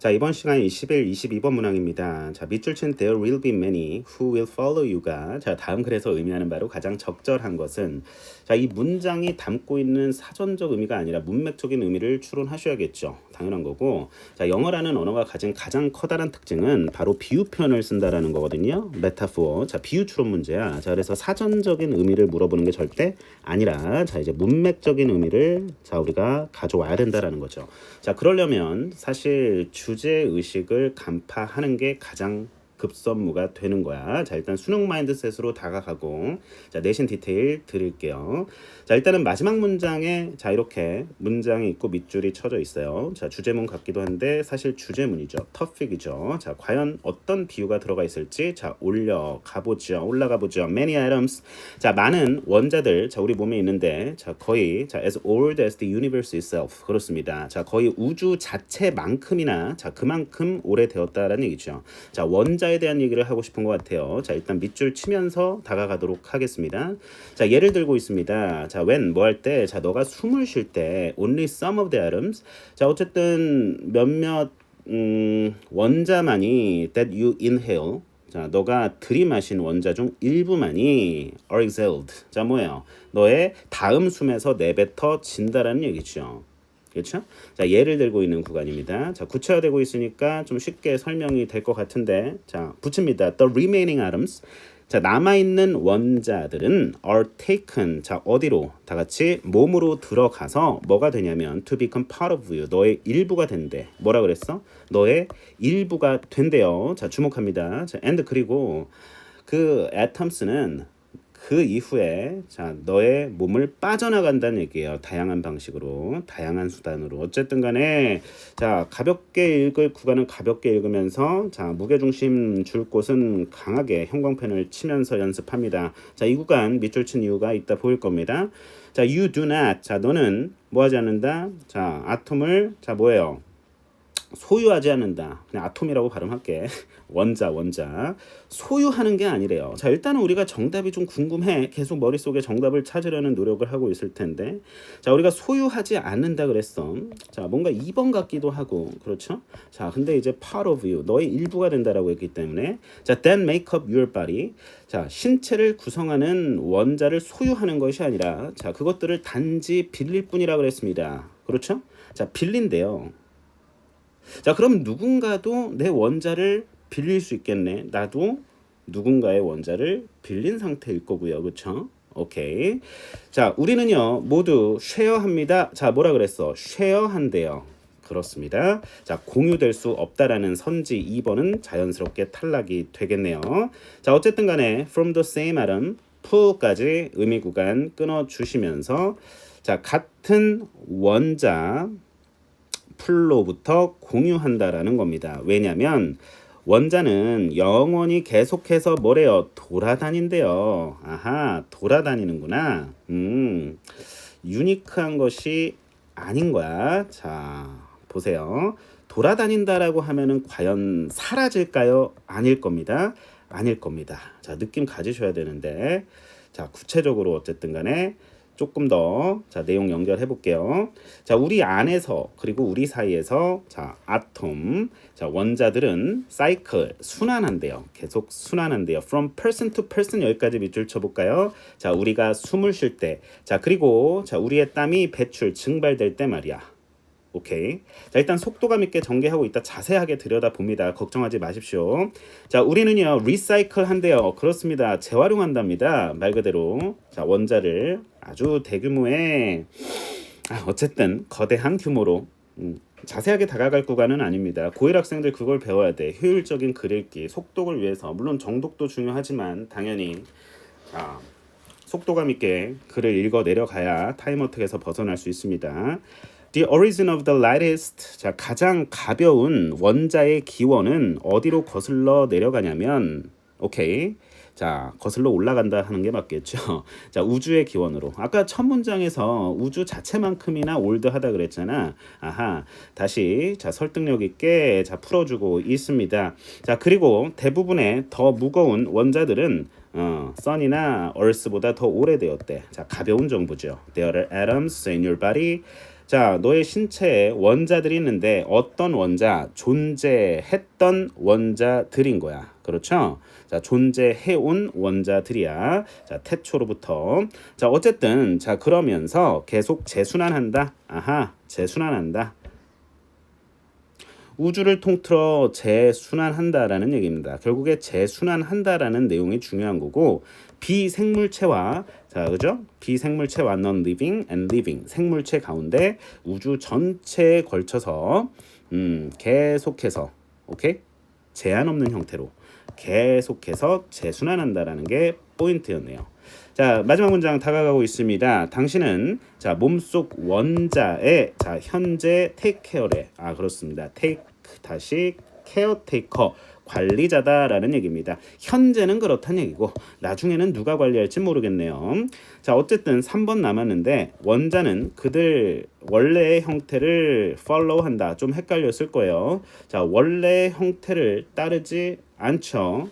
자, 이번 시간 21, 22번 문항입니다. 자, 밑줄 친 There will be many who will follow you가 자, 다음 글에서 의미하는 바로 가장 적절한 것은 자, 이 문장이 담고 있는 사전적 의미가 아니라 문맥적인 의미를 추론하셔야겠죠. 당연한 거고. 자, 영어라는 언어가 가진 가장 커다란 특징은 바로 비유 표현을 쓴다라는 거거든요. 메타포어. 자, 비유 추론 문제야. 자, 그래서 사전적인 의미를 물어보는 게 절대 아니라 자, 이제 문맥적인 의미를 자, 우리가 가져와야 된다라는 거죠. 자, 그러려면 사실 주제 의식을 간파하는 게 가장 급선무가 되는 거야. 자, 일단 수능 마인드셋으로 다가가고 자, 내신 디테일 드릴게요. 자, 일단은 마지막 문장에 자, 이렇게 문장이 있고 밑줄이 쳐져 있어요. 자, 주제문 같기도 한데 사실 주제문이죠. 터픽이죠. 자, 과연 어떤 비유가 들어가 있을지 자, 올라가 보죠. Many items. 자, 많은 원자들 자, 우리 몸에 있는데 자, 거의 자, as old as the universe itself. 그렇습니다. 자, 거의 우주 자체만큼이나 자, 그만큼 오래되었다라는 얘기죠. 자, 원자에 대한 얘기를 하고 싶은 것 같아요. 자, 일단 밑줄 치면서 다가가도록 하겠습니다. 자, 예를 들고 있습니다. 자, when 뭐 할 때, 자, 너가 숨을 쉴 때 only some of the atoms. 자, 어쨌든 몇몇 원자만이 that you inhale. 자, 너가 들이마신 원자 중 일부만이 are exhaled. 자, 뭐예요? 너의 다음 숨에서 내뱉어진다라는 얘기죠. 그렇죠? 자, 예를 들고 있는 구간입니다. 자, 구체화되고 있으니까 좀 쉽게 설명이 될 것 같은데, 자, 붙입니다. The remaining atoms. 자, 남아있는 원자들은 are taken. 자, 어디로? 다 같이 몸으로 들어가서 뭐가 되냐면 to become part of you. 너의 일부가 된대. 뭐라 그랬어? 너의 일부가 된대요. 자, 주목합니다. 자, and 그리고 그 atoms는 그 이후에 자, 너의 몸을 빠져나간다는 얘기예요. 다양한 방식으로, 다양한 수단으로. 어쨌든 간에 자, 가볍게 읽을 구간은 가볍게 읽으면서 자, 무게중심 줄 곳은 강하게 형광펜을 치면서 연습합니다. 자, 이 구간 밑줄 친 이유가 있다 보일 겁니다. 자, you do not. 자, 너는 뭐 하지 않는다? 자, 아톰을 자, 뭐예요? 소유하지 않는다. 그냥 아톰이라고 발음할게. 원자. 소유하는 게 아니래요. 자, 일단은 우리가 정답이 좀 궁금해. 계속 머릿속에 정답을 찾으려는 노력을 하고 있을 텐데. 자, 우리가 소유하지 않는다 그랬어. 자, 뭔가 2번 같기도 하고. 그렇죠? 자, 근데 이제 part of you. 너의 일부가 된다라고 했기 때문에. 자, then make up your body. 자, 신체를 구성하는 원자를 소유하는 것이 아니라 자, 그것들을 단지 빌릴 뿐이라 그랬습니다. 그렇죠? 자, 빌린대요. 자, 그럼 누군가도 내 원자를 빌릴 수 있겠네. 나도 누군가의 원자를 빌린 상태일 거고요. 그렇죠? 오케이. 자, 우리는요 모두 쉐어합니다. 자, 뭐라 그랬어? 쉐어한대요. 그렇습니다. 자, 공유될 수 없다라는 선지 2번은 자연스럽게 탈락이 되겠네요. 자, 어쨌든 간에 from the same atom, pool까지 의미 구간 끊어주시면서 자, 같은 원자 풀로부터 공유한다라는 겁니다. 왜냐하면 원자는 영원히 계속해서 뭐래요? 돌아다닌대요. 아하, 돌아다니는구나. 유니크한 것이 아닌 거야. 자, 보세요. 돌아다닌다라고 하면은 과연 사라질까요? 아닐 겁니다. 아닐 겁니다. 자, 느낌 가지셔야 되는데, 자, 구체적으로 어쨌든 간에 조금 더 자, 내용 연결해 볼게요. 자, 우리 안에서 그리고 우리 사이에서 자, 아톰 자, 원자들은 사이클 순환한대요. 계속 순환한대요. From person to person 여기까지 밑줄 쳐 볼까요? 자, 우리가 숨을 쉴 때 자, 그리고 자, 우리의 땀이 배출 증발될 때 말이야. 오케이. 자, 일단 속도감 있게 전개하고 있다 자세하게 들여다봅니다. 걱정하지 마십시오. 자, 우리는요 리사이클 한대요. 그렇습니다. 재활용한답니다. 말 그대로 자, 원자를 아주 대규모의 어쨌든 거대한 규모로 자세하게 다가갈 구간은 아닙니다. 고1 학생들 그걸 배워야 돼. 효율적인 글 읽기, 속독을 위해서. 물론 정독도 중요하지만 당연히 자, 속도감 있게 글을 읽어 내려가야 타임어택에서 벗어날 수 있습니다. The origin of the lightest 자, 가장 가벼운 원자의 기원은 어디로 거슬러 내려가냐면 오케이. 자, 거슬러 올라간다 하는 게 맞겠죠. 자, 우주의 기원으로. 아까 첫 문장에서 우주 자체만큼이나 올드하다 그랬잖아. 아하. 다시 자, 설득력 있게 자, 풀어주고 있습니다. 자, 그리고 대부분의 더 무거운 원자들은 Sun이나 Earth보다 더 오래되었대. 자, 가벼운 정보죠. There are atoms in your body. 자, 너의 신체에 원자들이 있는데 어떤 원자? 존재했던 원자들인 거야. 그렇죠? 자, 존재해온 원자들이야. 자, 태초로부터. 자, 어쨌든 자, 그러면서 계속 재순환한다. 아하, 재순환한다. 우주를 통틀어 재순환한다라는 얘기입니다. 결국에 재순환한다라는 내용이 중요한 거고 비생물체와 자 그죠? 비생물체와 non-living and living 생물체 가운데 우주 전체에 걸쳐서 계속해서 오케이 제한 없는 형태로 계속해서 재순환한다라는 게 포인트였네요. 자 마지막 문장 다가가고 있습니다. 당신은 자 몸속 원자의 자 현재 take care래. 아 그렇습니다. take 다시 케어테이커 관리자다라는 얘기입니다. 현재는 그렇다는 얘기고 나중에는 누가 관리할지 모르겠네요. 자 어쨌든 3번 남았는데 원자는 그들 원래의 형태를 follow한다. 좀 헷갈렸을 거예요. 자 원래의 형태를 따르지 않죠.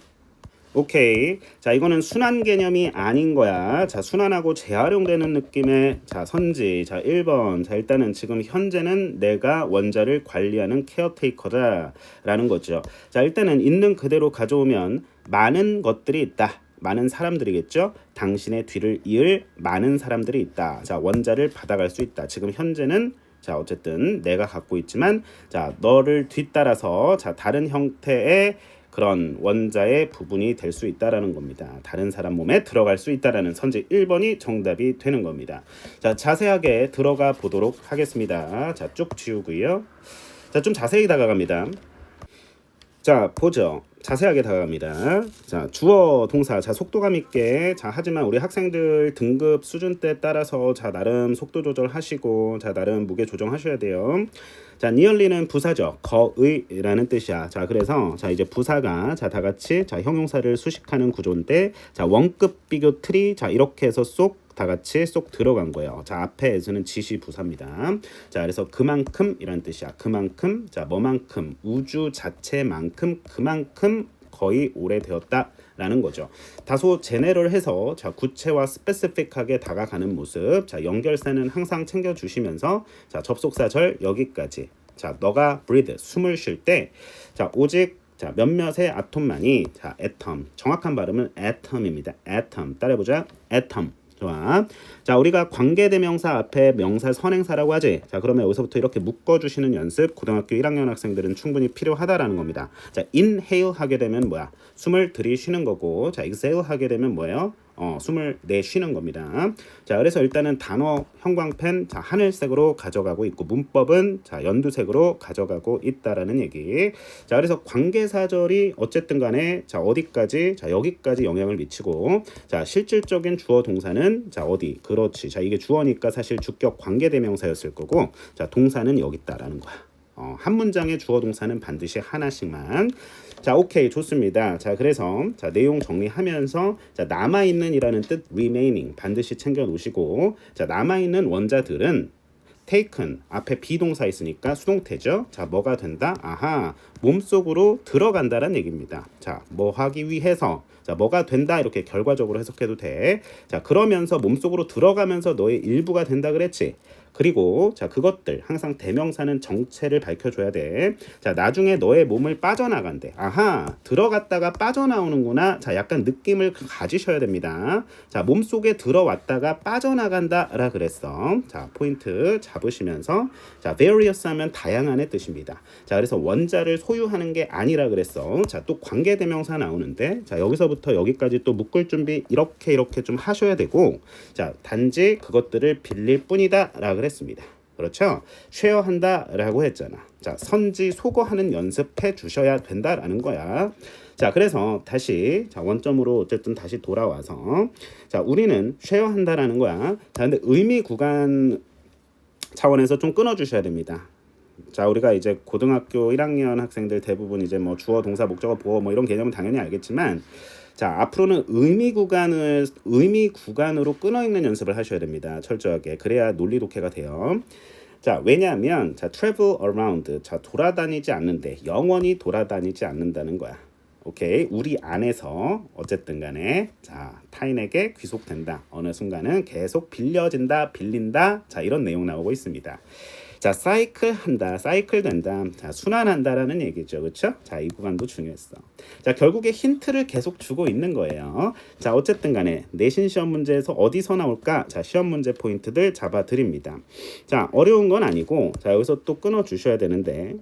오케이. 자, 이거는 순환 개념이 아닌 거야. 자, 순환하고 재활용되는 느낌의 자, 선지. 자, 1번. 자, 일단은 지금 현재는 내가 원자를 관리하는 케어테이커다 라는 거죠. 자, 일단은 있는 그대로 가져오면 많은 것들이 있다. 많은 사람들이겠죠. 당신의 뒤를 이을 많은 사람들이 있다. 자, 원자를 받아갈 수 있다. 지금 현재는 자, 어쨌든 내가 갖고 있지만 자, 너를 뒤따라서 자, 다른 형태의 그런 원자의 부분이 될 수 있다라는 겁니다. 다른 사람 몸에 들어갈 수 있다라는 선지 1번이 정답이 되는 겁니다. 자, 자세하게 들어가 보도록 하겠습니다. 자, 쭉 지우고요. 자, 좀 자세히 다가갑니다. 자, 보죠. 자세하게 다가갑니다. 자, 주어 동사. 자, 속도감 있게. 자, 하지만 우리 학생들 등급 수준대 따라서 자, 나름 속도 조절하시고 자, 나름 무게 조정하셔야 돼요. 자, nearly는 부사죠. 거의라는 뜻이야. 자, 그래서 자, 이제 부사가 자, 다 같이 자, 형용사를 수식하는 구조인데 자, 원급 비교 트리 자, 이렇게 해서 쏙 다 같이 쏙 들어간 거예요. 자, 앞에서는 지시 부사입니다. 자, 그래서 그만큼이란 뜻이야. 그만큼 자, 뭐만큼 우주 자체만큼 그만큼 거의 오래되었다. 라는 거죠. 다소 제네럴해서 자 구체와 스페시픽하게 다가가는 모습. 자 연결사는 항상 챙겨주시면서 자 접속사절 여기까지. 자 너가 breathe 숨을 쉴 때 자 오직 자 몇몇의 아톰만이 자 atom 정확한 발음은 atom입니다. atom 따라해보자. atom. 좋아. 자, 우리가 관계대명사 앞에 명사 선행사라고 하지. 자, 그러면 여기서부터 이렇게 묶어주시는 연습 고등학교 1학년 학생들은 충분히 필요하다라는 겁니다. 자, inhale 하게 되면 뭐야? 숨을 들이쉬는 거고, 자, exhale 하게 되면 뭐예요? 숨을 내쉬는 겁니다. 자, 그래서 일단은 단어 형광펜 자, 하늘색으로 가져가고 있고 문법은 자, 연두색으로 가져가고 있다라는 얘기. 자, 그래서 관계사절이 어쨌든 간에 자, 어디까지? 자, 여기까지 영향을 미치고 자, 실질적인 주어 동사는 자, 어디? 그렇지. 자, 이게 주어니까 사실 주격 관계대명사였을 거고 자, 동사는 여기 있다라는 거야. 한 문장의 주어 동사는 반드시 하나씩만. 자, 오케이. 좋습니다. 자, 그래서 자, 내용 정리하면서 자, 남아 있는이라는 뜻 remaining 반드시 챙겨 놓으시고 자, 남아 있는 원자들은 taken 앞에 비동사 있으니까 수동태죠. 자, 뭐가 된다? 아하. 몸속으로 들어간다라는 얘기입니다. 자, 뭐 하기 위해서 자, 뭐가 된다 이렇게 결과적으로 해석해도 돼. 자, 그러면서 몸속으로 들어가면서 너의 일부가 된다 그랬지. 그리고 자, 그것들 항상 대명사는 정체를 밝혀줘야 돼. 자, 나중에 너의 몸을 빠져나간대. 아하, 들어갔다가 빠져나오는구나. 자, 약간 느낌을 가지셔야 됩니다. 자, 몸속에 들어왔다가 빠져나간다라 그랬어. 자, 포인트 잡으시면서 자, various 하면 다양한의 뜻입니다. 자, 그래서 원자를 소유하는 게 아니라 그랬어. 자, 또 관계대명사 나오는데 자, 여기서부터 여기까지 또 묶을 준비 이렇게 좀 하셔야 되고 자, 단지 그것들을 빌릴 뿐이다 라 그랬습니다. 그렇죠? 쉐어한다 라고 했잖아. 자, 선지 소거하는 연습해 주셔야 된다라는 거야. 자, 그래서 다시 자, 원점으로 어쨌든 다시 돌아와서 자, 우리는 쉐어한다라는 거야. 자, 근데 의미 구간 차원에서 좀 끊어 주셔야 됩니다. 자, 우리가 이제 고등학교 1학년 학생들 대부분 이제 뭐 주어 동사 목적어 보어 뭐 이런 개념은 당연히 알겠지만 자, 앞으로는 의미 구간으로 끊어 있는 연습을 하셔야 됩니다. 철저하게. 그래야 논리 독해가 돼요. 자, 왜냐하면 자, travel around 자, 돌아다니지 않는데 영원히 돌아다니지 않는다는 거야. 오케이. 우리 안에서 어쨌든 간에 자, 타인에게 귀속된다. 어느 순간은 계속 빌려진다, 빌린다. 자, 이런 내용 나오고 있습니다. 자, 사이클 한다, 사이클 된다. 자, 순환한다라는 얘기죠. 그렇죠? 자, 이 구간도 중요했어. 자, 결국에 힌트를 계속 주고 있는 거예요. 자, 어쨌든 간에 내신 시험 문제에서 어디서 나올까? 자, 시험 문제 포인트들 잡아 드립니다. 자, 어려운 건 아니고 자, 여기서 또 끊어 주셔야 되는데.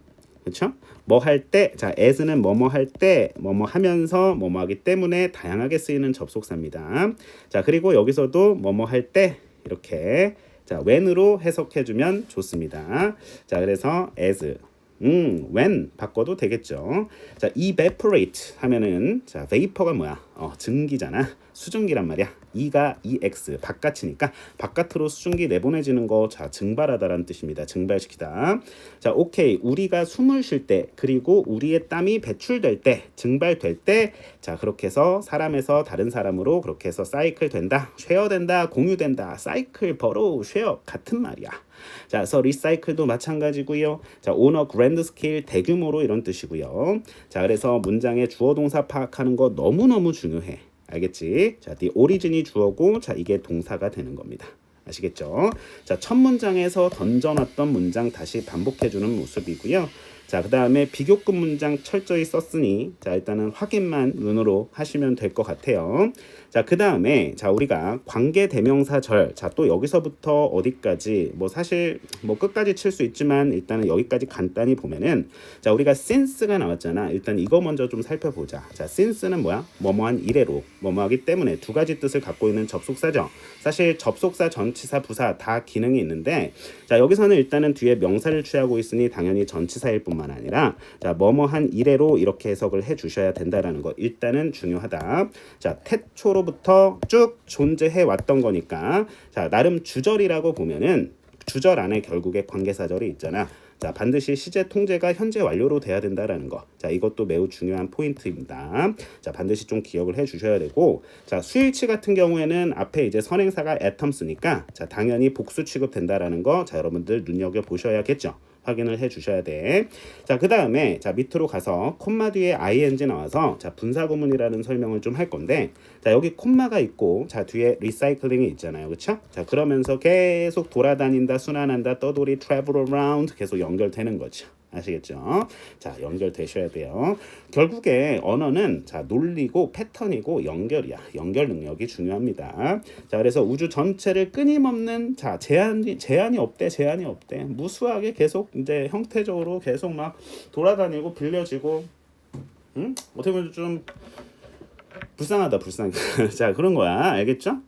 그렇죠? 뭐 할 때, 자, as는 뭐뭐 할 때, 뭐뭐 하면서 뭐뭐 하기 때문에 다양하게 쓰이는 접속사입니다. 자, 그리고 여기서도 뭐뭐 할 때 이렇게 자, when으로 해석해주면 좋습니다. 자, 그래서 as, when 바꿔도 되겠죠. 자, evaporate 하면은 자, vapor가 뭐야? 증기잖아. 수증기란 말이야. E가 EX 바깥이니까 바깥으로 수증기 내보내지는 거 자 증발하다라는 뜻입니다. 증발시키다. 자, 오케이. 우리가 숨을 쉴 때 그리고 우리의 땀이 배출될 때 증발될 때 자 그렇게 해서 사람에서 다른 사람으로 그렇게 해서 사이클 된다, 쉐어된다, 공유된다. 사이클 버로 쉐어 같은 말이야. 자, 그래서 리사이클도 마찬가지고요. 자, 오너 그랜드 스케일 대규모로 이런 뜻이고요. 자, 그래서 문장의 주어 동사 파악하는 거 너무너무 중요해. 알겠지? 자, the origin이 주어고 자, 이게 동사가 되는 겁니다. 아시겠죠? 자, 첫 문장에서 던져놨던 문장 다시 반복해주는 모습이고요. 자, 그 다음에 비교급 문장 철저히 썼으니 자, 일단은 확인만 눈으로 하시면 될 것 같아요. 자, 그 다음에 자, 우리가 관계대명사절 자, 또 여기서부터 어디까지 뭐 사실 뭐 끝까지 칠 수 있지만 일단은 여기까지 간단히 보면은 자, 우리가 since가 나왔잖아. 일단 이거 먼저 좀 살펴보자. 자, since는 뭐야? 뭐뭐한 이래로 뭐뭐하기 때문에 두 가지 뜻을 갖고 있는 접속사죠. 사실 접속사, 전치사, 부사 다 기능이 있는데 자, 여기서는 일단은 뒤에 명사를 취하고 있으니 당연히 전치사일 뿐만 아니라 자, 뭐뭐한 이래로 이렇게 해석을 해 주셔야 된다라는 거 일단은 중요하다. 자, 태초로부터 쭉 존재해 왔던 거니까 자, 나름 주절이라고 보면은 주절 안에 결국에 관계사절이 있잖아. 자, 반드시 시제 통제가 현재 완료로 돼야 된다라는 거. 자, 이것도 매우 중요한 포인트입니다. 자, 반드시 좀 기억을 해 주셔야 되고, 자, 수일치 같은 경우에는 앞에 이제 선행사가 애텀스니까, 자, 당연히 복수 취급된다라는 거, 자, 여러분들 눈여겨 보셔야겠죠. 확인을 해 주셔야 돼. 자, 그 다음에 자, 밑으로 가서 콤마 뒤에 ing 나와서 자, 분사구문이라는 설명을 좀 할 건데 자, 여기 콤마가 있고 자, 뒤에 리사이클링이 있잖아요. 그쵸? 자, 그러면서 계속 돌아다닌다, 순환한다, 떠돌이, travel around 계속 연결되는 거죠. 아시겠죠? 자, 연결되셔야 돼요. 결국에 언어는 자, 논리고 패턴이고 연결이야. 연결 능력이 중요합니다. 자, 그래서 우주 전체를 끊임없는 자, 제한이 없대. 무수하게 계속 이제 형태적으로 계속 막 돌아다니고 빌려지고 어떻게 보면 좀 불쌍하다. 자, 그런 거야. 알겠죠?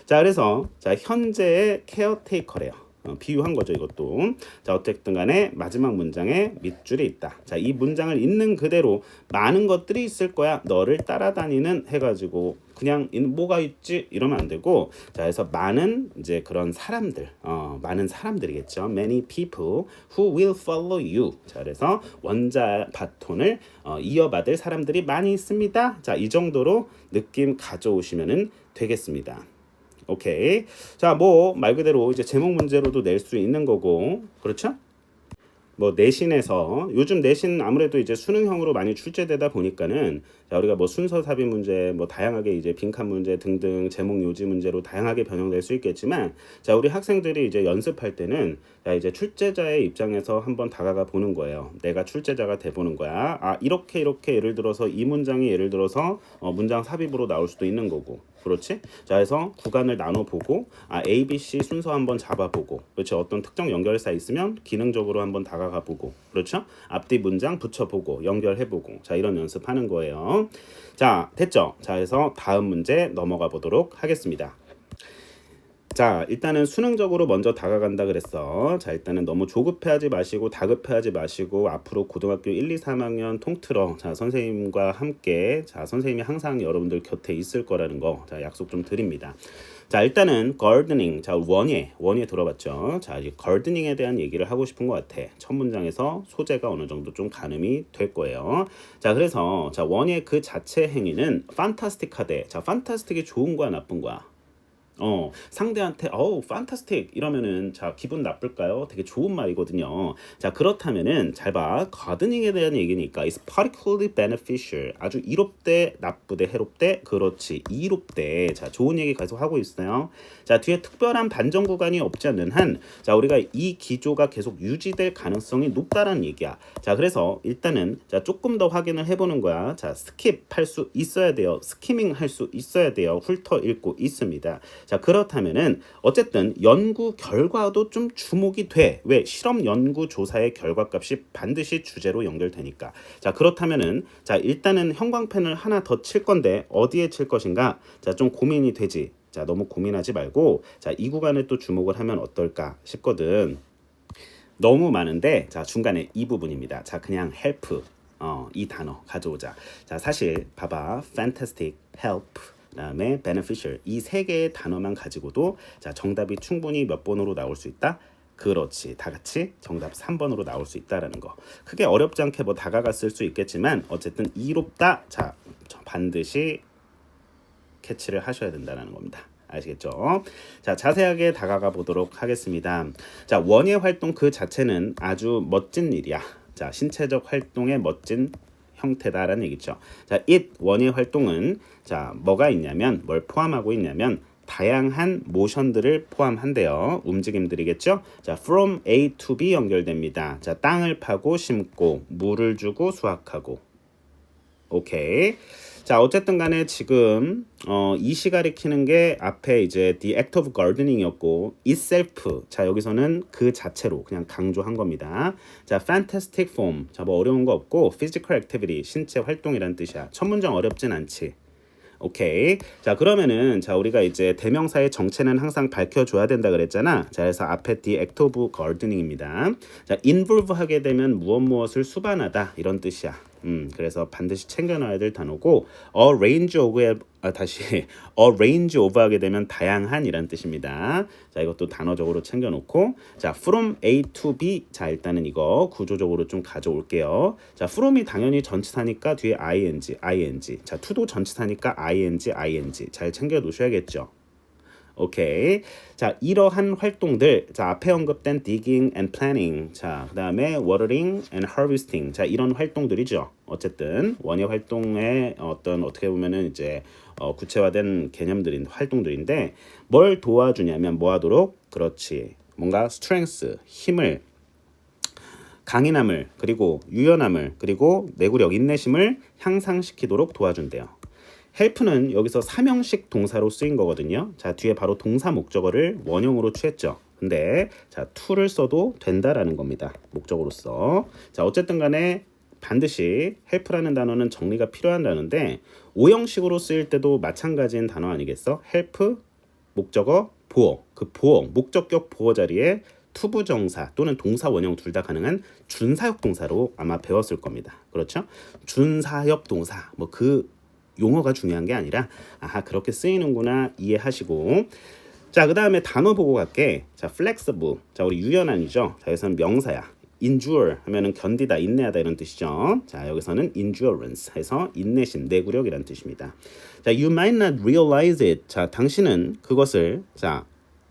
자, 그래서 자, 현재의 케어테이커래요. 비유한 거죠, 이것도. 자, 어쨌든 간에 마지막 문장에 밑줄이 있다. 자, 이 문장을 있는 그대로 많은 것들이 있을 거야. 너를 따라다니는 해가지고 그냥 뭐가 있지 이러면 안 되고 자, 그래서 많은 이제 그런 사람들, 많은 사람들이겠죠. Many people who will follow you. 자, 그래서 원자 바톤을 이어받을 사람들이 많이 있습니다. 자, 이 정도로 느낌 가져오시면은 되겠습니다. 오케이. 자, 뭐 말 그대로 이제 제목 문제로도 낼 수 있는 거고, 그렇죠? 뭐 내신에서 요즘 내신 아무래도 이제 수능형으로 많이 출제되다 보니까는 자, 우리가 뭐 순서 삽입 문제, 뭐 다양하게 이제 빈칸 문제 등등 제목 요지 문제로 다양하게 변형될 수 있겠지만 자, 우리 학생들이 이제 연습할 때는 자, 이제 출제자의 입장에서 한번 다가가 보는 거예요. 내가 출제자가 돼 보는 거야. 아, 이렇게 예를 들어서 이 문장이 예를 들어서 문장 삽입으로 나올 수도 있는 거고. 그렇지? 자, 그래서 구간을 나눠보고 A, B, C 순서 한번 잡아보고 그렇지? 어떤 특정 연결사 있으면 기능적으로 한번 다가가보고 그렇죠? 앞뒤 문장 붙여보고 연결해보고 자, 이런 연습하는 거예요. 자, 됐죠? 자, 그래서 다음 문제 넘어가 보도록 하겠습니다. 자, 일단은 수능적으로 먼저 다가간다 그랬어. 자, 일단은 너무 조급해하지 마시고 다급해하지 마시고 앞으로 고등학교 1, 2, 3학년 통틀어 자, 선생님과 함께 자, 선생님이 항상 여러분들 곁에 있을 거라는 거 자, 약속 좀 드립니다. 자, 일단은 gardening 자, 원예 들어봤죠. 자, 이 gardening에 대한 얘기를 하고 싶은 것 같아. 첫 문장에서 소재가 어느 정도 좀 가늠이 될 거예요. 자, 그래서 자, 원예 그 자체 행위는 fantastic하대. 자, fantastic이 좋은 거야 나쁜 거야? 상대한테 fantastic 이러면은 자 기분 나쁠까요? 되게 좋은 말이거든요. 자 그렇다면은 잘 봐. gardening에 대한 얘기니까 is particularly beneficial. 아주 이롭대, 나쁘대, 해롭대. 그렇지. 이롭대. 자 좋은 얘기 계속 하고 있어요. 자 뒤에 특별한 반전 구간이 없지 않는 한, 자 우리가 이 기조가 계속 유지될 가능성이 높다라는 얘기야. 자 그래서 일단은 자 조금 더 확인을 해보는 거야. 자 스킵 할 수 있어야 돼요. 스키밍 할 수 있어야 돼요. 훑어 읽고 있습니다. 자 그렇다면은 어쨌든 연구 결과도 좀 주목이 돼. 왜? 실험 연구 조사의 결과값이 반드시 주제로 연결되니까. 자 그렇다면은 자 일단은 형광펜을 하나 더 칠 건데 어디에 칠 것인가? 자 좀 고민이 되지. 자 너무 고민하지 말고 자 이 구간을 또 주목을 하면 어떨까 싶거든. 너무 많은데 자 중간에 이 부분입니다. 자 그냥 help 이 단어 가져오자. 자 사실 봐봐 fantastic, help, 그다음에 beneficial 이 세 개의 단어만 가지고도 자 정답이 충분히 몇 번으로 나올 수 있다. 그렇지. 다 같이 정답 3번으로 나올 수 있다라는 거. 크게 어렵지 않게 뭐 다가갔을 수 있겠지만 어쨌든 이롭다. 자 반드시 캐치를 하셔야 된다는 겁니다. 아시겠죠? 자, 자세하게 다가가 보도록 하겠습니다. 자, 원예 활동 그 자체는 아주 멋진 일이야. 자, 신체적 활동의 멋진 형태다라는 얘기죠. 자, it 원예 활동은 자, 뭐가 있냐면 뭘 포함하고 있냐면 다양한 모션들을 포함한대요. 움직임들이겠죠? 자, from A to B 연결됩니다. 자, 땅을 파고 심고 물을 주고 수확하고. 오케이. 자 어쨌든 간에 지금 이시 가리키는 게 앞에 이제 the act of gardening이었고 itself 자 여기서는 그 자체로 그냥 강조한 겁니다. 자 fantastic form 자 뭐 어려운 거 없고 physical activity 신체 활동이란 뜻이야. 첫 문장 어렵진 않지. 오케이. 자 그러면은 자 우리가 이제 대명사의 정체는 항상 밝혀줘야 된다 그랬잖아. 자 그래서 앞에 the act of gardening입니다. 자 involve 하게 되면 무엇을 수반하다 이런 뜻이야. 그래서 반드시 챙겨놔야 될 단어고 a range of 다시 a range of 하게 되면 다양한 이란 뜻입니다. 자 이것도 단어적으로 챙겨놓고 자 from A to B 자 일단은 이거 구조적으로 좀 가져올게요. 자 from이 당연히 전치사니까 뒤에 ing 자 to도 전치사니까 ing 잘 챙겨 놓으셔야겠죠. 오케이. 자, 이러한 활동들. 자, 앞에 언급된 digging and planting. 자, 그다음에 watering and harvesting. 자, 이런 활동들이죠. 어쨌든 원예 활동의 어떤 어떻게 보면은 이제 구체화된 개념들인 활동들인데 뭘 도와주냐면 뭐 하도록? 그렇지. 뭔가 strength, 힘을 강인함을 그리고 유연함을 그리고 내구력, 인내심을 향상시키도록 도와준대요. help는 여기서 삼형식 동사로 쓰인 거거든요. 자 뒤에 바로 동사 목적어를 원형으로 취했죠. 근데 자 to를 써도 된다라는 겁니다. 목적어로서. 자 어쨌든 간에 반드시 help라는 단어는 정리가 필요한 단어인데 오형식으로 쓰일 때도 마찬가지인 단어 아니겠어? help 목적어 보어 그 보어 목적격 보어 자리에 투부정사 또는 동사 원형 둘 다 가능한 준사역 동사로 아마 배웠을 겁니다. 그렇죠? 준사역 동사 그 용어가 중요한 게 아니라 아하 그렇게 쓰이는구나 이해하시고 자 그 다음에 단어 보고 갈게. 자 flexible 자 우리 유연한이죠. 자 여기서는 명사야. endure 하면은 견디다 인내하다 이런 뜻이죠. 자 여기서는 endurance 해서 인내심 내구력이란 뜻입니다. 자 you might not realize it 자 당신은 그것을 자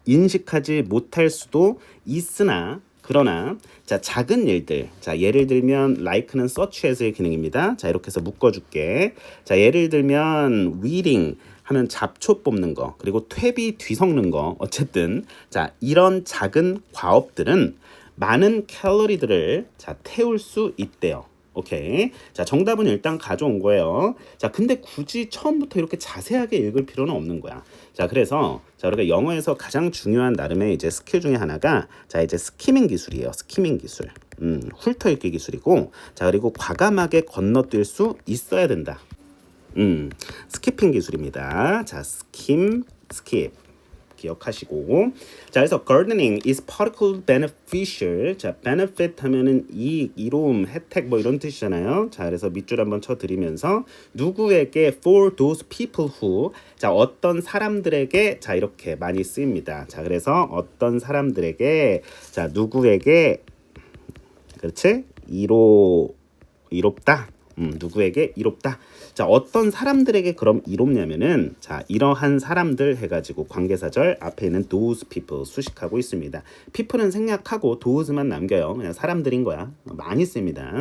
인식하지 못할 수도 있으나 그러나 자 작은 일들 자 예를 들면 like는 such as의 기능입니다. 자 이렇게 해서 묶어줄게. 자 예를 들면 weeding 하면 잡초 뽑는 거 그리고 퇴비 뒤섞는 거 어쨌든 자 이런 작은 과업들은 많은 칼로리들을 자 태울 수 있대요. 오케이. 자 정답은 일단 가져온 거예요. 자 근데 굳이 처음부터 이렇게 자세하게 읽을 필요는 없는 거야. 자 그래서 자 우리가 영어에서 가장 중요한 나름의 이제 스킬 중에 하나가 자 이제 스키밍 기술이에요. 스키밍 기술. 훑어읽기 기술이고 자 그리고 과감하게 건너뛸 수 있어야 된다. 스키핑 기술입니다. 자 스킵 기억하시고 자 그래서 gardening is particularly beneficial 자 benefit 하면은 이익, 이로움, 혜택 뭐 이런 뜻이잖아요. 자 그래서 밑줄 한번 쳐드리면서 누구에게 for those people who 자 어떤 사람들에게 자 이렇게 많이 쓰입니다. 자 그래서 어떤 사람들에게 자 누구에게 그렇지 이롭다 누구에게 이롭다. 자, 어떤 사람들에게 그럼 이롭냐면은 자, 이러한 사람들 해가지고 관계사절 앞에 있는 those people 수식하고 있습니다. people은 생략하고 those만 남겨요. 그냥 사람들인 거야. 많이 씁니다.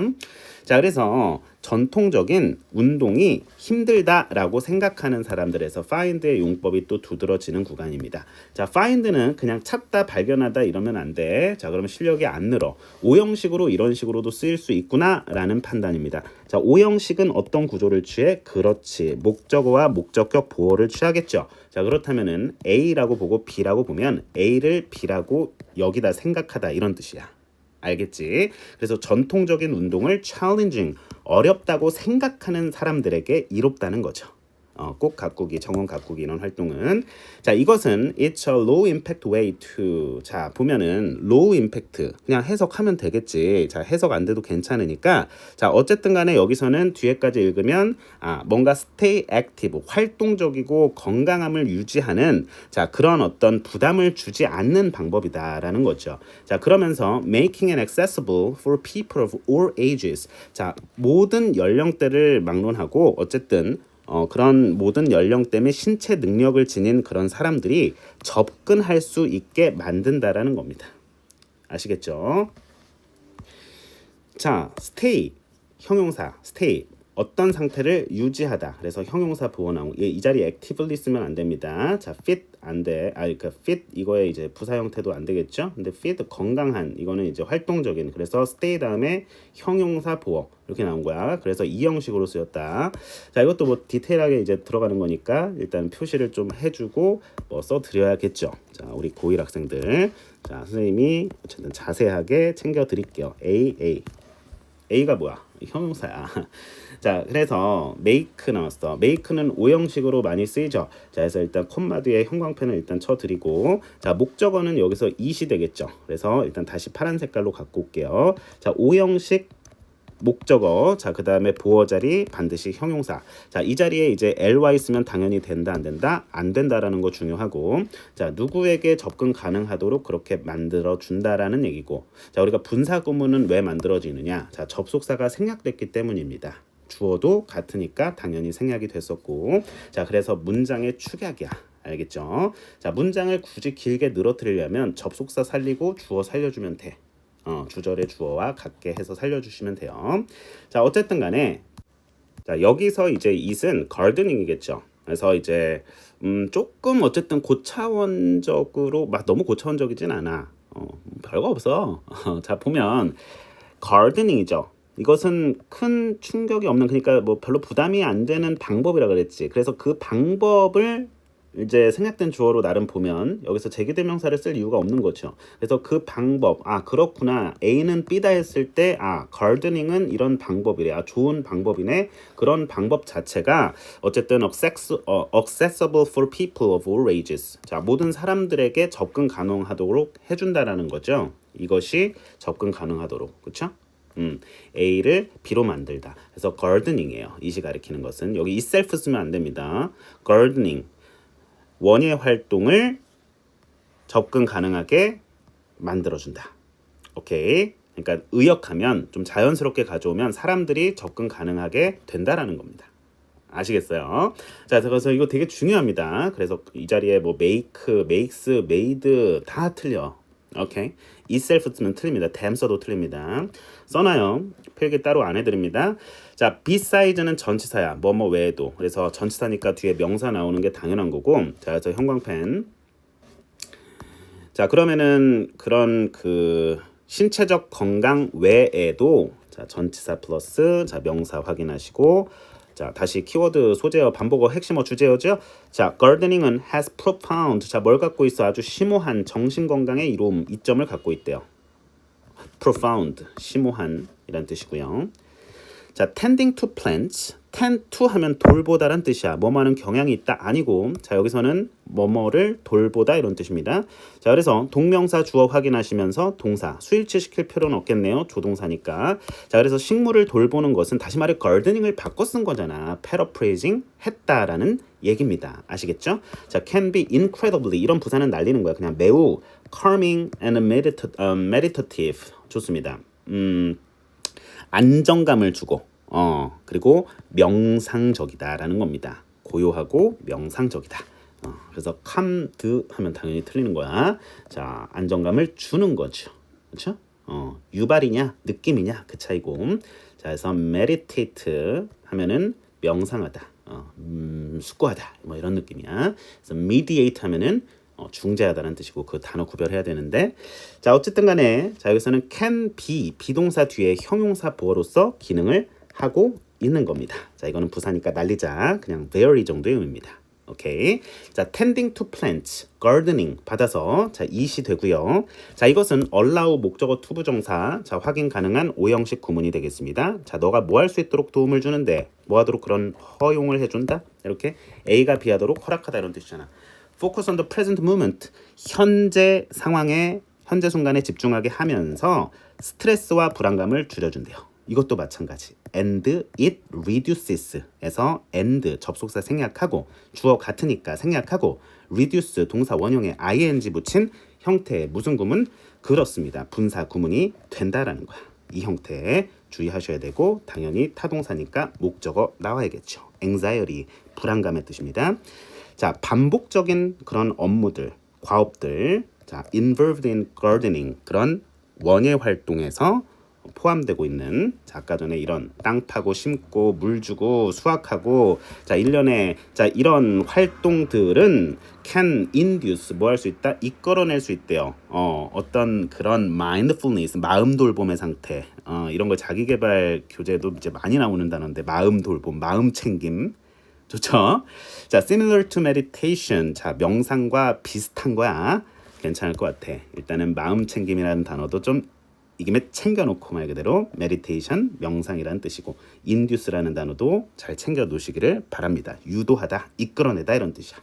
자, 그래서 전통적인 운동이 힘들다라고 생각하는 사람들에서 find의 용법이 또 두드러지는 구간입니다. 자, find는 그냥 찾다, 발견하다 이러면 안 돼. 자, 그러면 실력이 안 늘어. 오형식으로 이런 식으로도 쓰일 수 있구나라는 판단입니다. 자, 오형식은 어떤 구조를 취해? 그렇지. 목적어와 목적격 보어를 취하겠죠. 자, 그렇다면은 A라고 보고 B라고 보면 A를 B라고 여기다 생각하다 이런 뜻이야. 알겠지? 그래서 전통적인 운동을 challenging, 어렵다고 생각하는 사람들에게 이롭다는 거죠. 꼭 가꾸기, 정원 가꾸기 이런 활동은 자, 이것은 it's a low impact way to 자, 보면은 low impact 그냥 해석하면 되겠지. 자, 해석 안 돼도 괜찮으니까 자, 어쨌든 간에 여기서는 뒤에까지 읽으면 뭔가 stay active, 활동적이고 건강함을 유지하는 자, 그런 어떤 부담을 주지 않는 방법이다라는 거죠. 자, 그러면서 making it accessible for people of all ages 자, 모든 연령대를 막론하고 어쨌든 그런 모든 연령대 및 신체 능력을 지닌 그런 사람들이 접근할 수 있게 만든다라는 겁니다. 아시겠죠? 자, stay 형용사 stay 어떤 상태를 유지하다. 그래서 형용사 보어 나온 이 자리에 actively 쓰면 안 됩니다. 자, fit 안 돼. 그러니까 fit 이거에 이제 부사 형태도 안 되겠죠? 근데 fit 건강한 이거는 이제 활동적인. 그래서 stay 다음에 형용사 보어 이렇게 나온 거야. 그래서 이 형식으로 쓰였다. 자, 이것도 뭐 디테일하게 이제 들어가는 거니까 일단 표시를 좀 해주고 뭐 써드려야겠죠. 자, 우리 고1 학생들. 자, 선생님이 어쨌든 자세하게 챙겨 드릴게요. A가 뭐야? 형용사야. 자, 그래서 make 나왔어. make는 오형식으로 많이 쓰이죠. 자, 그래서 일단 콤마 뒤에 형광펜을 일단 쳐드리고 자, 목적어는 여기서 it이 되겠죠. 그래서 일단 다시 파란 색깔로 갖고 올게요. 자, 오형식 목적어 자, 그 다음에 보어 자리 반드시 형용사 자, 이 자리에 이제 ly 쓰면 당연히 된다 안 된다 안 된다라는 거 중요하고 자, 누구에게 접근 가능하도록 그렇게 만들어 준다라는 얘기고 자, 우리가 분사 구문은 왜 만들어지느냐 자, 접속사가 생략됐기 때문입니다. 주어도 같으니까 당연히 생략이 됐었고 자, 그래서 문장의 축약이야. 알겠죠? 자, 문장을 굳이 길게 늘어뜨리려면 접속사 살리고 주어 살려주면 돼. 주절의 주어와 같게 해서 살려주시면 돼요. 자, 어쨌든 간에 자, 여기서 이제 it은 gardening이겠죠. 그래서 이제 조금 어쨌든 고차원적으로 막 너무 고차원적이진 않아. 별거 없어. 자, 보면 gardening이죠. 이것은 큰 충격이 없는 그러니까 뭐 별로 부담이 안 되는 방법이라 그랬지. 그래서 그 방법을 이제 생략된 주어로 나름 보면 여기서 제기대명사를 쓸 이유가 없는 거죠. 그래서 그 방법, 그렇구나. A는 B다 했을 때, gardening은 이런 방법이래. 좋은 방법이네. 그런 방법 자체가 어쨌든 accessible for people of all ages. 자, 모든 사람들에게 접근 가능하도록 해준다라는 거죠. 이것이 접근 가능하도록, 그렇죠? A를 B로 만들다. 그래서 gardening이에요. 이시 가리키는 것은 여기 itself 쓰면 안 됩니다. gardening. 원예 활동을 접근 가능하게 만들어준다. 오케이. 그러니까 의역하면 좀 자연스럽게 가져오면 사람들이 접근 가능하게 된다라는 겁니다. 아시겠어요? 자, 그래서 이거 되게 중요합니다. 그래서 이 자리에 뭐 make, makes, made 다 틀려. 오케이. itself 쓰면 틀립니다. damn 써도 틀립니다. 써놔요. 필기 따로 안 해드립니다. 자, beside는 전치사야. 뭐뭐 외에도. 그래서 전치사니까 뒤에 명사 나오는 게 당연한 거고. 자, 그래서 형광펜. 자, 그러면은 그런 그 신체적 건강 외에도 자, 전치사 플러스 자, 명사 확인하시고 자, 다시 키워드 소재어 반복어 핵심어 주제어죠. 자, gardening은 has profound. 자, 뭘 갖고 있어? 아주 심오한 정신 건강의 이로움, 이점을 갖고 있대요. profound, 심오한 이란 뜻이고요. 자, tending to plants. tend to 하면 돌보다란 뜻이야. 뭐뭐하는 경향이 있다 아니고 자, 여기서는 뭐뭐를 돌보다 이런 뜻입니다. 자, 그래서 동명사 주어 확인하시면서 동사 수일치 시킬 필요는 없겠네요. 조동사니까. 자, 그래서 식물을 돌보는 것은 다시 말해 gardening을 바꿔 쓴 거잖아. paraphrasing 했다라는 얘기입니다. 아시겠죠? 자, can be incredibly 이런 부사는 날리는 거야. 그냥 매우 calming and meditative 좋습니다. 안정감을 주고 그리고 명상적이다라는 겁니다. 고요하고 명상적이다. 그래서 calmed 하면 당연히 틀리는 거야. 자, 안정감을 주는 거죠. 그렇죠? 유발이냐 느낌이냐 그 차이고. 자, 그래서 meditate 하면은 명상하다, 숙고하다 뭐 이런 느낌이야. 그래서 mediate 하면은 중재하다라는 뜻이고 그 단어 구별해야 되는데, 자 어쨌든 간에 자 여기서는 can be 비동사 뒤에 형용사 보어로서 기능을 하고 있는 겁니다. 자 이거는 부사니까 날리자 그냥 very 정도의 의미입니다. 오케이. 자, tending to plants, gardening 받아서 자 이시 되고요. 자, 이것은 allow 목적어 투부정사 자 확인 가능한 오형식 구문이 되겠습니다. 자, 너가 뭐 할 수 있도록 도움을 주는데 뭐 하도록 그런 허용을 해준다. 이렇게 A가 B 하도록 허락하다 이런 뜻이잖아. Focus on the present moment, 현재 상황에 현재 순간에 집중하게 하면서 스트레스와 불안감을 줄여준대요. 이것도 마찬가지. And it reduces에서 and 접속사 생략하고 주어 같으니까 생략하고 reduce 동사 원형에 ing 붙인 형태의 무슨 구문? 그렇습니다. 분사 구문이 된다라는 거야. 이 형태에 주의하셔야 되고 당연히 타동사니까 목적어 나와야겠죠. anxiety 불안감의 뜻입니다. 자, 반복적인 그런 업무들, 과업들, 자, involved in gardening 그런 원예 활동에서 포함되고 있는 자, 아까 전에 이런 땅 파고 심고 물 주고 수확하고 자 1년에 자 이런 활동들은 can induce 뭐 할 수 있다? 이끌어낼 수 있대요. 어떤 그런 mindfulness 마음 돌봄의 상태 이런 거 자기 개발 교재도 이제 많이 나오는 단어인데 마음 돌봄, 마음 챙김 좋죠? 자, similar to meditation. 자, 명상과 비슷한 거야. 괜찮을 것 같아. 일단은 마음 챙김이라는 단어도 좀 이김에 챙겨놓고 말 그대로 meditation, 명상이라는 뜻이고 induce라는 단어도 잘 챙겨 놓으시기를 바랍니다. 유도하다, 이끌어내다 이런 뜻이야.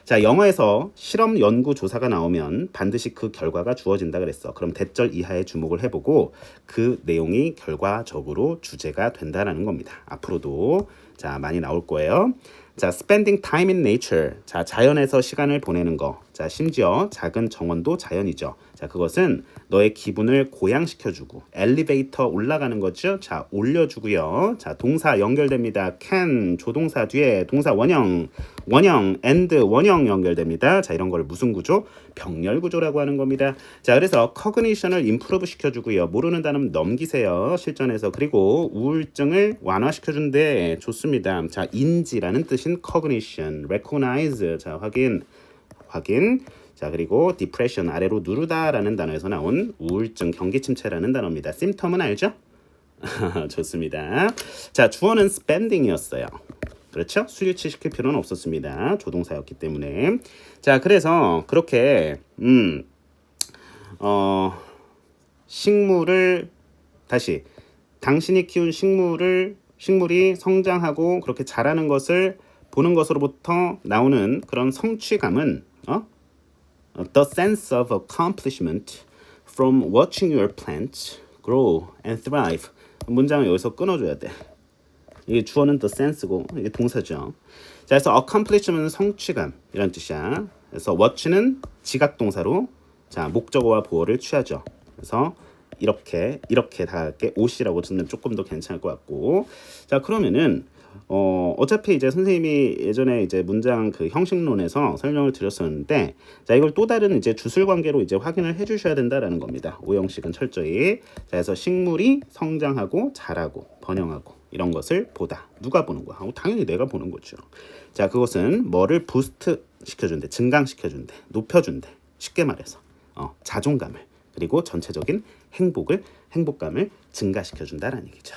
자, 영어에서 실험 연구 조사가 나오면 반드시 그 결과가 주어진다 그랬어. 그럼 대절 이하에 주목을 해보고 그 내용이 결과적으로 주제가 된다라는 겁니다. 앞으로도 자 많이 나올 거예요. 자, spending time in nature. 자, 자연에서 시간을 보내는 거. 자, 심지어 작은 정원도 자연이죠. 자, 그것은 너의 기분을 고양시켜주고 엘리베이터 올라가는 거죠. 자, 올려주고요. 자, 동사 연결됩니다. can 조동사 뒤에 동사 원형 and 원형 연결됩니다. 자, 이런 걸 무슨 구조? 병렬 구조라고 하는 겁니다. 자, 그래서 cognition을 improve 시켜주고요. 모르는 단어 넘기세요. 실전에서. 그리고 우울증을 완화시켜준대. 좋습니다. 자, 인지라는 뜻인 cognition, recognize. 자, 확인. 자, 그리고 depression 아래로 누르다라는 단어에서 나온 우울증, 경기침체라는 단어입니다. symptom은 알죠? 좋습니다. 자, 주어는 spending이었어요. 그렇죠? 수일치 시킬 필요는 없었습니다. 조동사였기 때문에. 자, 그래서 그렇게 식물을 다시 당신이 키운 식물이 성장하고 그렇게 자라는 것을 보는 것으로부터 나오는 그런 성취감은 the sense of accomplishment from watching your plants grow and thrive. 문장을 여기서 끊어줘야 돼. 이게 주어는 the sense고 이게 동사죠. 자, 그래서 accomplishment은 성취감 이런 뜻이야. 그래서 watch는 지각동사로 자 목적어와 보어를 취하죠. 그래서 이렇게 다 할게 옷이라고 쓰면 조금 더 괜찮을 것 같고. 자, 그러면은 어차피 이제 선생님이 예전에 이제 문장 그 형식론에서 설명을 드렸었는데, 자, 이걸 또 다른 이제 주술 관계로 이제 확인을 해 주셔야 된다라는 겁니다. 오형식은 철저히. 자, 그래서 식물이 성장하고 자라고 번영하고 이런 것을 보다. 누가 보는 거야? 당연히 내가 보는 거죠. 자, 그것은 뭐를 부스트 시켜준대, 증강시켜준대, 높여준대. 쉽게 말해서 자존감을 그리고 전체적인 행복감을 증가시켜준다라는 얘기죠.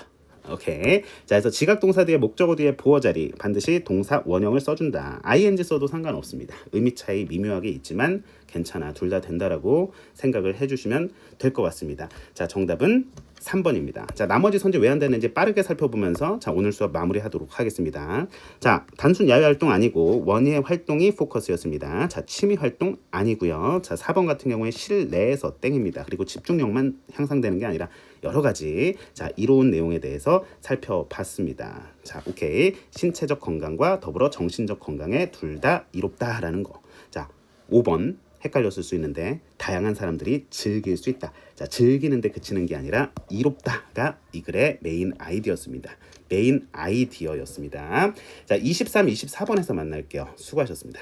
오케이. 자, 그래서 지각동사 뒤에 목적어 뒤에 보어 자리 반드시 동사 원형을 써준다. ing 써도 상관없습니다. 의미 차이 미묘하게 있지만 괜찮아. 둘 다 된다라고 생각을 해주시면 될 것 같습니다. 자, 정답은 3번입니다. 자, 나머지 선지 왜 안 되는지 빠르게 살펴보면서 자, 오늘 수업 마무리하도록 하겠습니다. 자, 단순 야외 활동 아니고 원예 활동이 포커스였습니다. 자, 취미 활동 아니고요. 자, 4번 같은 경우에 실내에서 땡입니다. 그리고 집중력만 향상되는 게 아니라 여러 가지 자, 이로운 내용에 대해서 살펴봤습니다. 자, 오케이. 신체적 건강과 더불어 정신적 건강에 둘 다 이롭다라는 거. 자, 5번 헷갈렸을 수 있는데 다양한 사람들이 즐길 수 있다. 자, 즐기는데 그치는 게 아니라 이롭다가 이 글의 메인 아이디어였습니다. 메인 아이디어였습니다. 자, 23, 24번에서 만날게요. 수고하셨습니다.